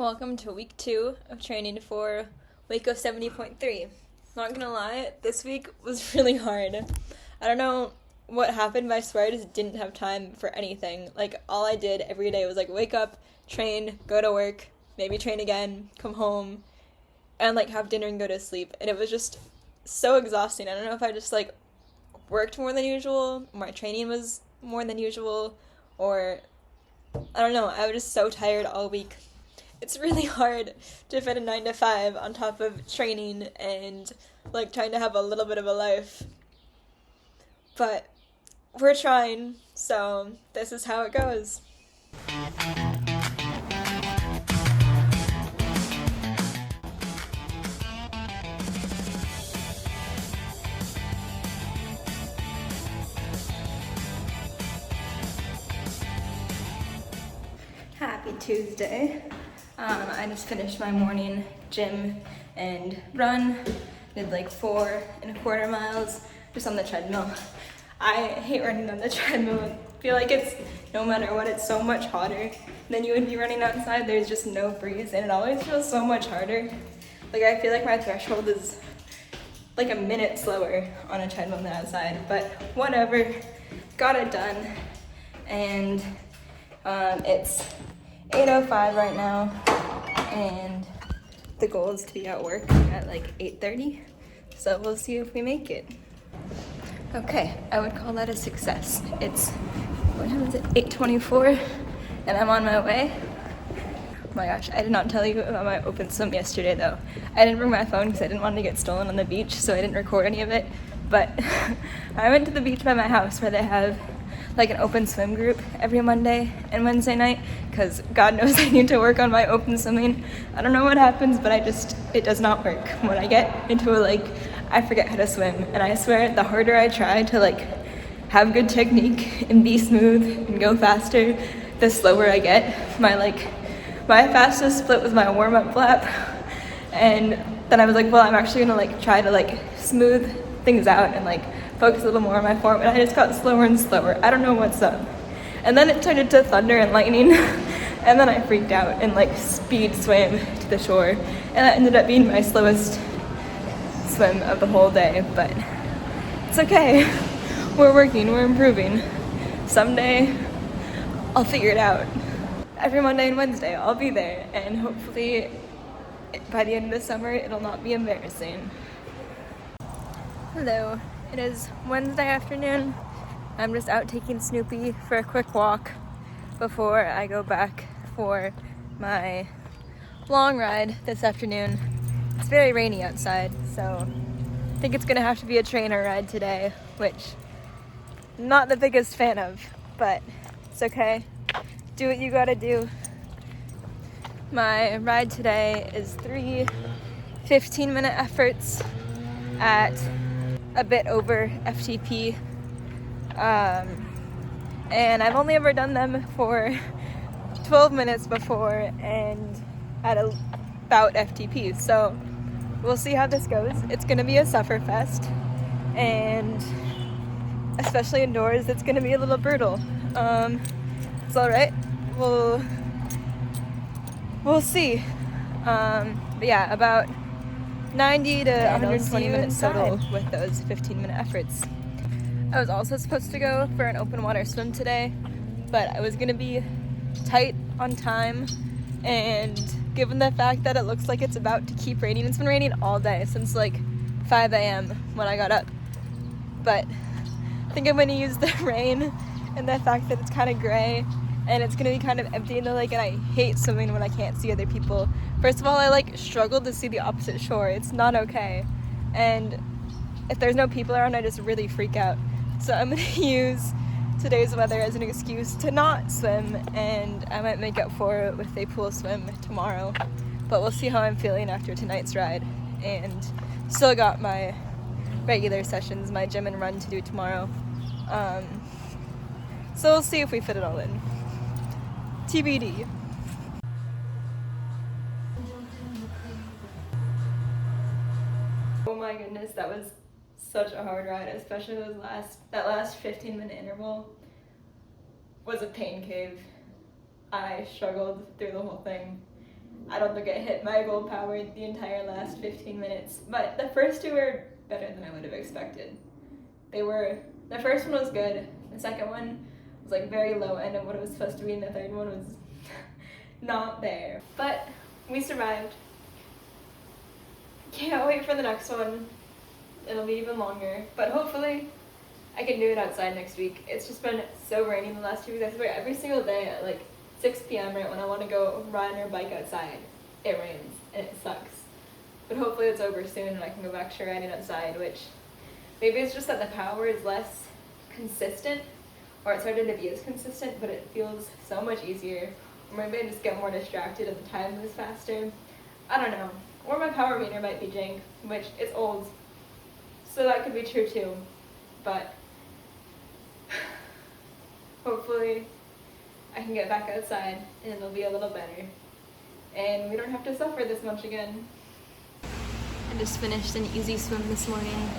Welcome to week 2 of training for Waco 70.3. Not gonna lie, this week was really hard. I don't know what happened, but I swear I just didn't have time for anything. Like, all I did every day was wake up, train, go to work, maybe train again, come home, and have dinner and go to sleep. And it was just so exhausting. I don't know if I just worked more than usual, my training was more than usual, or I don't know, I was just so tired all week. It's really hard to fit a 9 to 5 on top of training and trying to have a little bit of a life. But we're trying, so this is how it goes. Happy Tuesday. I just finished my morning gym and run. Did 4.25 miles just on the treadmill. I hate running on the treadmill. I feel like it's, no matter what, it's so much hotter than you would be running outside. There's just no breeze and it always feels so much harder. I feel like my threshold is a minute slower on a treadmill than outside, but whatever, got it done. And it's 8:05 right now, and the goal is to be at work at 8:30, so we'll see if we make it. Okay, I would call that a success. It's, what time is it, 8:24, and I'm on my way. Oh my gosh, I did not tell you about my open swim yesterday though. I didn't bring my phone because I didn't want to get stolen on the beach, so I didn't record any of it, but I went to the beach by my house where they have an open swim group every Monday and Wednesday night, because God knows I need to work on my open swimming. I don't know what happens, but it does not work. When I get into a lake, I forget how to swim, and I swear the harder I try to have good technique and be smooth and go faster, the slower I get. My fastest split was my warm-up flap, and then I was well, I'm actually gonna try to smooth things out and focus a little more on my form, and I just got slower and slower. I don't know what's up. And then it turned into thunder and lightning, and then I freaked out and speed swam to the shore, and that ended up being my slowest swim of the whole day, but it's okay. We're working, we're improving. Someday I'll figure it out. Every Monday and Wednesday I'll be there, and hopefully by the end of the summer it'll not be embarrassing. Hello. It is Wednesday afternoon. I'm just out taking Snoopy for a quick walk before I go back for my long ride this afternoon. It's very rainy outside, so I think it's gonna have to be a trainer ride today, which I'm not the biggest fan of, but it's okay. Do what you gotta do. My ride today is 3 15-minute efforts at a bit over FTP, and I've only ever done them for 12 minutes before and at about FTP, so we'll see how this goes. It's gonna be a sufferfest, and especially indoors it's gonna be a little brutal. It's alright, we'll see. But yeah, about 90 to 120 minutes total with those 15-minute efforts. I was also supposed to go for an open water swim today, but I was gonna be tight on time, and given the fact that it looks like it's about to keep raining, it's been raining all day since 5 a.m. when I got up, but I think I'm gonna use the rain and the fact that it's kind of gray and it's gonna be kind of empty in the lake, and I hate swimming when I can't see other people. First of all, I struggle to see the opposite shore. It's not okay, and if there's no people around, I just really freak out. So I'm gonna use today's weather as an excuse to not swim, and I might make up for it with a pool swim tomorrow, but we'll see how I'm feeling after tonight's ride. And still got my regular sessions, my gym and run to do tomorrow, so we'll see if we fit it all in. TBD. Oh my goodness, that was such a hard ride, especially that last 15-minute interval was a pain cave. I struggled through the whole thing. I don't think I hit my goal power the entire last 15 minutes, but the first two were better than I would have expected. The first one was good, the second one was like very low end of what it was supposed to be, and the third one was not there. But we survived. Can't wait for the next one. It'll be even longer, but hopefully I can do it outside next week. It's just been so rainy the last 2 weeks. I swear every single day at like 6 p.m. right when I want to go run or bike outside, it rains and it sucks. But hopefully it's over soon and I can go back to riding outside, which maybe it's just that the power is less consistent, or it's harder to be as consistent, but it feels so much easier. Or maybe I just get more distracted and the time moves faster. I don't know. Or my power meter might be jank, which it's old, so that could be true too. But hopefully I can get back outside and it'll be a little better. And we don't have to suffer this much again. I just finished an easy swim this morning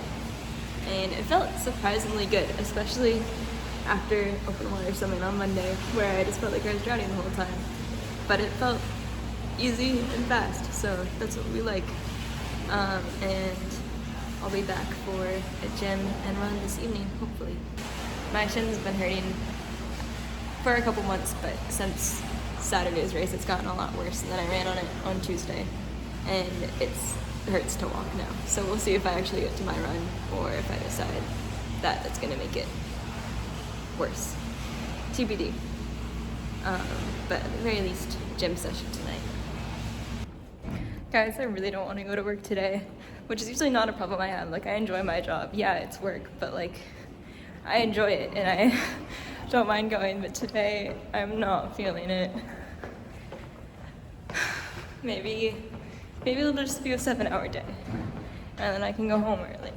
and it felt surprisingly good, especially after open water swimming on Monday where I just felt like I was drowning the whole time. But it felt easy and fast, so that's what we like. And I'll be back for a gym and run this evening, hopefully. My shin's been hurting for a couple months, but since Saturday's race, it's gotten a lot worse, and then I ran on it on Tuesday, and it hurts to walk now. So we'll see if I actually get to my run, or if I decide that that's gonna make it worse. TBD. But at the very least, gym session tonight. Guys, I really don't want to go to work today, which is usually not a problem I have. Like, I enjoy my job. Yeah, it's work, but like, I enjoy it and I don't mind going, but today I'm not feeling it. Maybe it'll just be a 7-hour day and then I can go home early.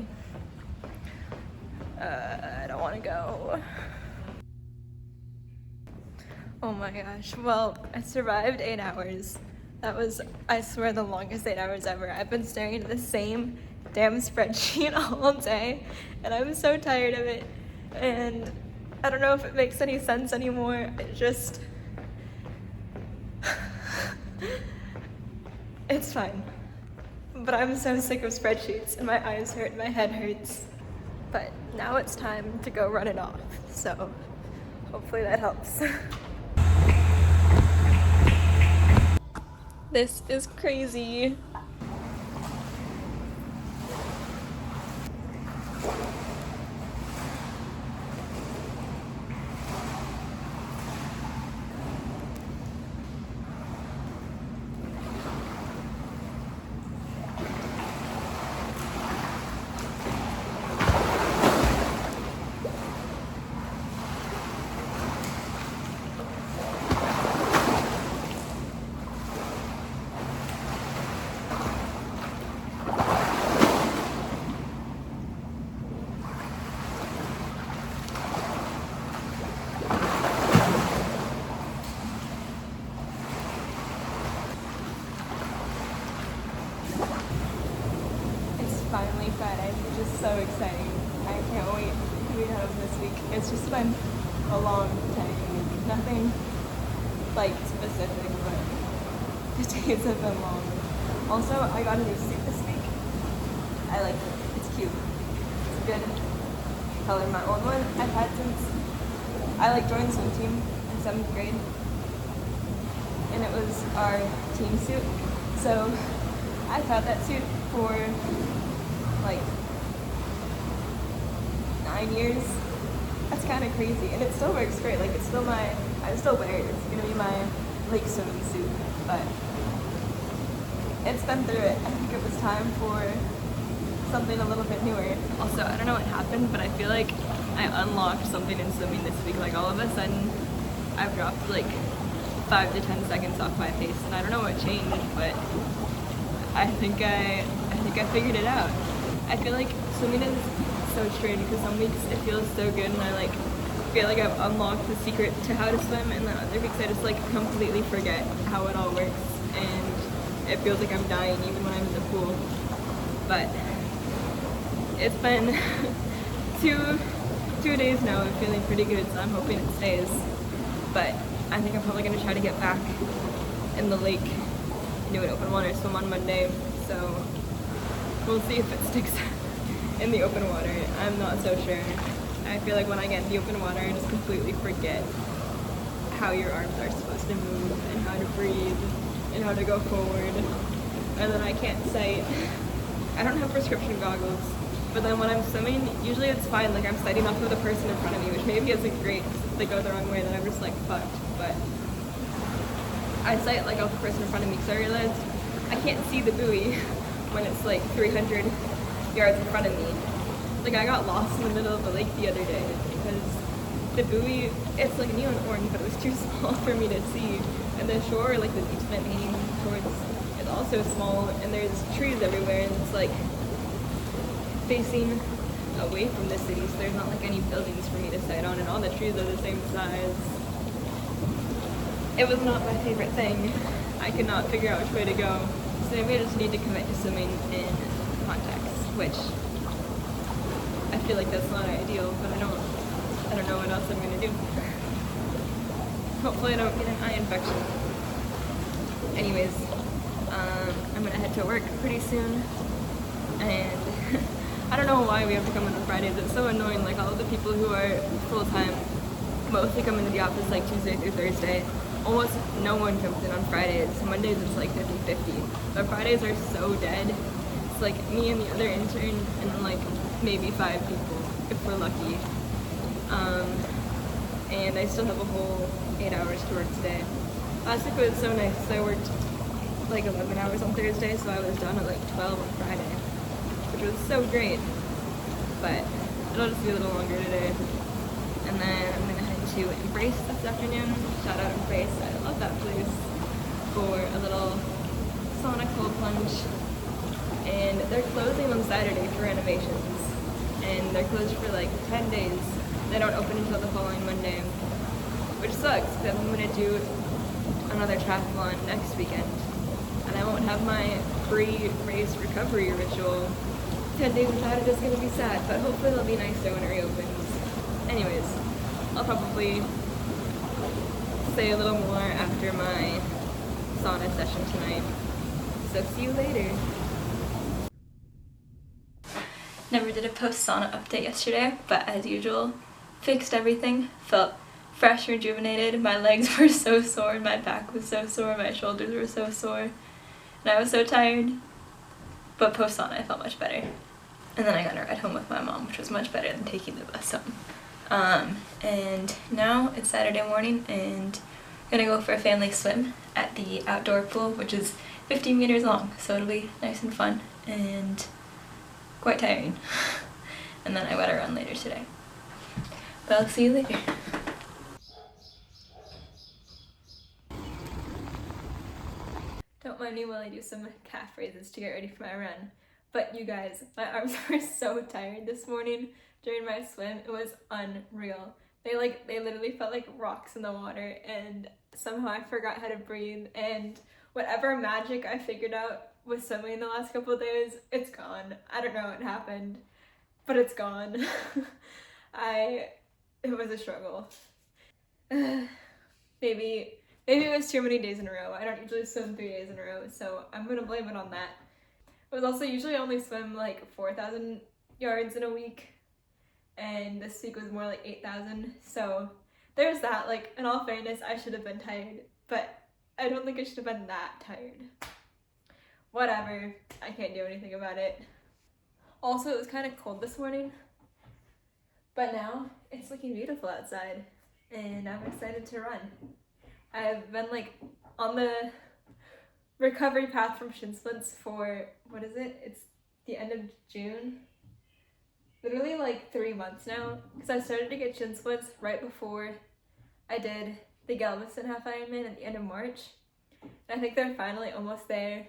I don't want to go. Oh my gosh. Well, I survived 8 hours. That was, I swear, the longest 8 hours ever. I've been staring at the same damn spreadsheet all day, and I'm so tired of it. And I don't know if it makes any sense anymore. It just... It's fine. But I'm so sick of spreadsheets, and my eyes hurt, and my head hurts. But now it's time to go run it off, so hopefully that helps. This is crazy. Finally Friday, which is so exciting. I can't wait to be home this week. It's just been a long day. Nothing like specific, but the days have been long. Also, I got a new suit this week. I like it. It's cute. It's a good color. My old one I've had since I joined the swim team in 7th grade, and it was our team suit. So I've had that suit for like 9 years. That's kind of crazy, and it still works great. Like, it's still I still wear it. It's gonna be my lake swimming suit, but it's been through it. I think it was time for something a little bit newer. Also, I don't know what happened, but I feel like I unlocked something in swimming this week. Like, all of a sudden, I've dropped like 5 to 10 seconds off my pace, and I don't know what changed, but I think I figured it out. I feel like swimming is so strange because some weeks it feels so good and I feel like I've unlocked the secret to how to swim, and then other weeks I just completely forget how it all works and it feels like I'm dying even when I'm in the pool. But it's been two days now of feeling pretty good, so I'm hoping it stays. But I think I'm probably going to try to get back in the lake and do an open water swim on Monday, so we'll see if it sticks in the open water. I'm not so sure. I feel like when I get in the open water, I just completely forget how your arms are supposed to move and how to breathe and how to go forward. And then I can't sight. I don't have prescription goggles, but then when I'm swimming, usually it's fine. Like I'm sighting off of the person in front of me, which maybe isn't great if they go the wrong way, then I'm just like fucked. But I sight like off the person in front of me because I realized I can't see the buoy when it's like 300 yards in front of me. Like I got lost in the middle of the lake the other day because the buoy, it's like neon orange, but it was too small for me to see. And the shore, like the beach that I'm aiming towards, is also small, and there's trees everywhere, and it's like facing away from the city, so there's not like any buildings for me to sight on, and all the trees are the same size. It was not my favorite thing. I could not figure out which way to go. So maybe I just need to commit to swimming in contacts, which I feel like that's not ideal, but I don't know what else I'm gonna do. Hopefully I don't get an eye infection. Anyways, I'm gonna head to work pretty soon, and I don't know why we have to come in on Fridays. It's so annoying. Like all of the people who are full-time mostly come into the office like Tuesday through Thursday. Almost no one comes in on Fridays. Mondays it's like 50-50. But Fridays are so dead. It's like me and the other intern and then like maybe 5 people if we're lucky. And I still have a whole 8 hours to work today. Last week was so nice because I worked like 11 hours on Thursday, so I was done at like 12 on Friday, which was so great. But it'll just be a little longer today. And then I'm gonna head to Embrace this afternoon. Shout out Embrace, I love that place, for a little sauna cold plunge. And they're closing on Saturday for renovations. And they're closed for like 10 days. They don't open until the following Monday, which sucks because I'm gonna do another triathlon next weekend. And I won't have my pre-race recovery ritual. 10 days without it is gonna be sad, but hopefully it'll be nicer when it reopens. Anyways, I'll probably say a little more after my sauna session tonight. So see you later. Never did a post sauna update yesterday, but as usual, fixed everything, felt fresh, rejuvenated. My legs were so sore, my back was so sore, my shoulders were so sore, and I was so tired. But post sauna I felt much better. And then I got a ride home with my mom, which was much better than taking the bus home. And now it's Saturday morning and I'm gonna go for a family swim at the outdoor pool, which is 50 meters long, so it'll be nice and fun and quite tiring. And then I gotta run later today. But I'll see you later. Don't mind me while I do some calf raises to get ready for my run. But you guys, my arms were so tired this morning during my swim. It was unreal. They literally felt like rocks in the water, and somehow I forgot how to breathe, and whatever magic I figured out with swimming the last couple of days, it's gone. I don't know what happened, but it's gone. It was a struggle. Maybe it was too many days in a row. I don't usually swim 3 days in a row, so I'm gonna blame it on that. It was also usually only swim like 4,000 yards in a week, and this week was more like 8,000, so there's that. Like, in all fairness, I should have been tired, but I don't think I should have been that tired. Whatever, I can't do anything about it. Also, it was kind of cold this morning, but now it's looking beautiful outside, and I'm excited to run. I've been like on the recovery path from shin splints for, what is it? It's the end of June. Literally like 3 months now, because I started to get shin splints right before I did the Galveston half Ironman at the end of March. And I think they're finally almost there.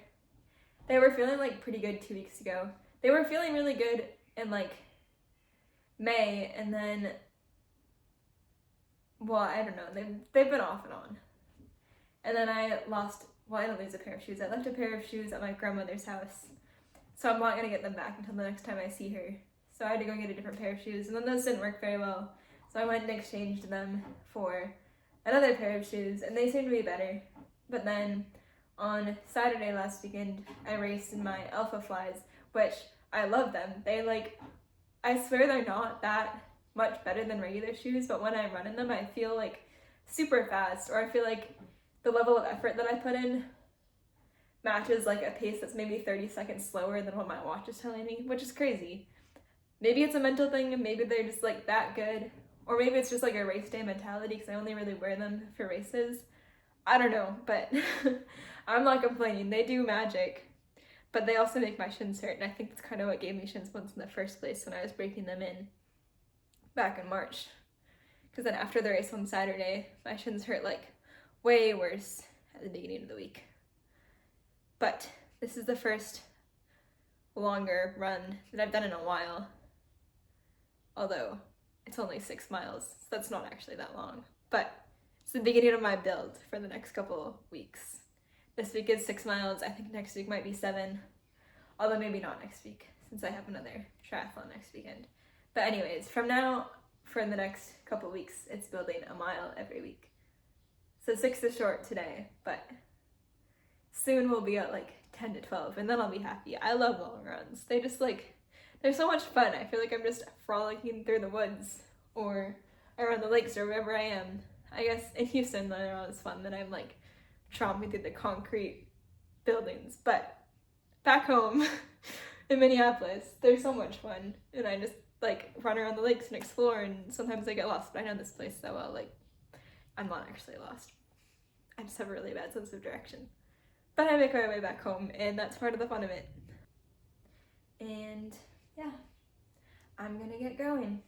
They were feeling like pretty good 2 weeks ago. They were feeling really good in like May, and then, well, I don't know, they've been off and on. And then I didn't lose a pair of shoes. I left a pair of shoes at my grandmother's house, so I'm not gonna get them back until the next time I see her. So I had to go get a different pair of shoes, and then those didn't work very well. So I went and exchanged them for another pair of shoes, and they seemed to be better. But then On Saturday last weekend, I raced in my Alpha Flies, which I love them. I swear they're not that much better than regular shoes, but when I run in them, I feel like super fast, or I feel like the level of effort that I put in matches like a pace that's maybe 30 seconds slower than what my watch is telling me, which is crazy. Maybe it's a mental thing, and maybe they're just like that good, or maybe it's just like a race day mentality because I only really wear them for races. I don't know, but I'm not complaining. They do magic, but they also make my shins hurt, and I think that's kind of what gave me shin splints in the first place when I was breaking them in back in March. Because then after the race on Saturday, my shins hurt like way worse at the beginning of the week. But this is the first longer run that I've done in a while, although it's only 6 miles, so that's not actually that long. But it's the beginning of my build for the next couple weeks. This week is 6 miles. I think next week might be 7, although maybe not next week since I have another triathlon next weekend. But anyways, from now for the next couple weeks, it's building a mile every week. So 6 is short today, but soon we'll be at like 10 to 12, and then I'll be happy. I love long runs. They're so much fun. I feel like I'm just frolicking through the woods or around the lakes or wherever I am. I guess in Houston they're not as fun, that I'm like tromping through the concrete buildings, but back home in Minneapolis, they're so much fun, and I just like run around the lakes and explore, and sometimes I get lost, but I know this place so well, like I'm not actually lost. I just have a really bad sense of direction. But I make my way back home, and that's part of the fun of it. And yeah, I'm gonna get going.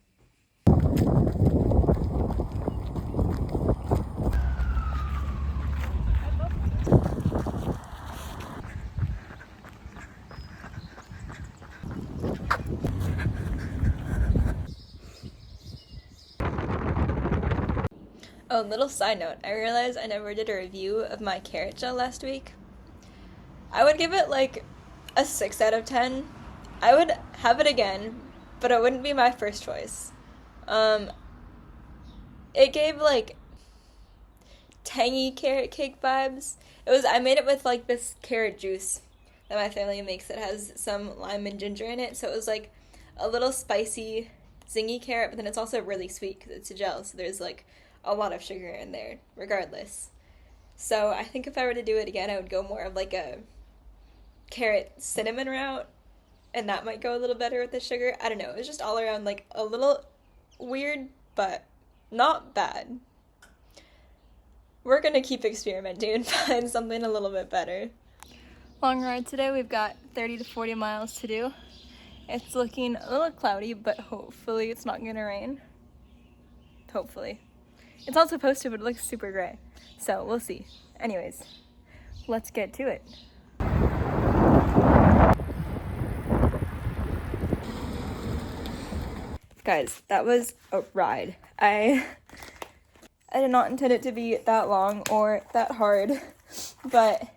Oh, little side note, I realized I never did a review of my carrot gel last week. I would give it like a 6 out of 10. I would have it again, but it wouldn't be my first choice. It gave like tangy carrot cake vibes. I made it with like this carrot juice that my family makes that has some lime and ginger in it, so it was like a little spicy, zingy carrot, but then it's also really sweet because it's a gel, so there's like a lot of sugar in there regardless. So I think if I were to do it again, I would go more of like a carrot cinnamon route, and that might go a little better with the sugar. I don't know, it was just all around like a little weird, but not bad. We're gonna keep experimenting and find something a little bit better. Long ride today. We've got 30 to 40 miles to do. It's looking a little cloudy, but hopefully it's not gonna rain. Hopefully. It's not supposed to, but it looks super gray. So we'll see. Anyways, let's get to it. Guys, that was a ride. I did not intend it to be that long or that hard, but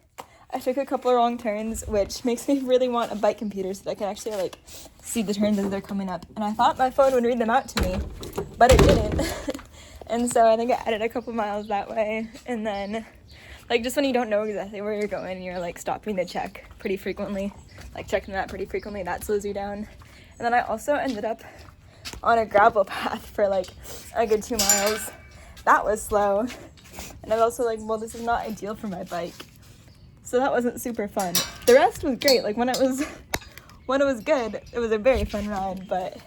I took a couple of wrong turns, which makes me really want a bike computer so that I can actually like see the turns as they're coming up. And I thought my phone would read them out to me, but it didn't. And so I think I added a couple miles that way. And then like just when you don't know exactly where you're going, you're like stopping to check pretty frequently, like checking that pretty frequently, that slows you down. And then I also ended up on a gravel path for like a good 2 miles. That was slow. And I was also like, well, this is not ideal for my bike. So that wasn't super fun. The rest was great. Like when it was good, it was a very fun ride, but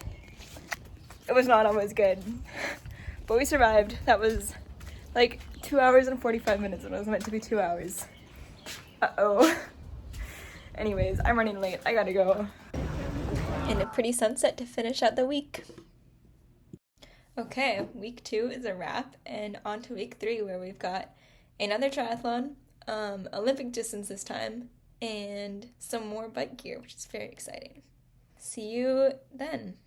it was not always good. But we survived. That was like 2 hours and 45 minutes when it was meant to be 2 hours. Uh-oh. Anyways, I'm running late. I gotta go. And a pretty sunset to finish out the week. Okay, week 2 is a wrap, and on to week 3, where we've got another triathlon, Olympic distance this time, and some more bike gear, which is very exciting. See you then.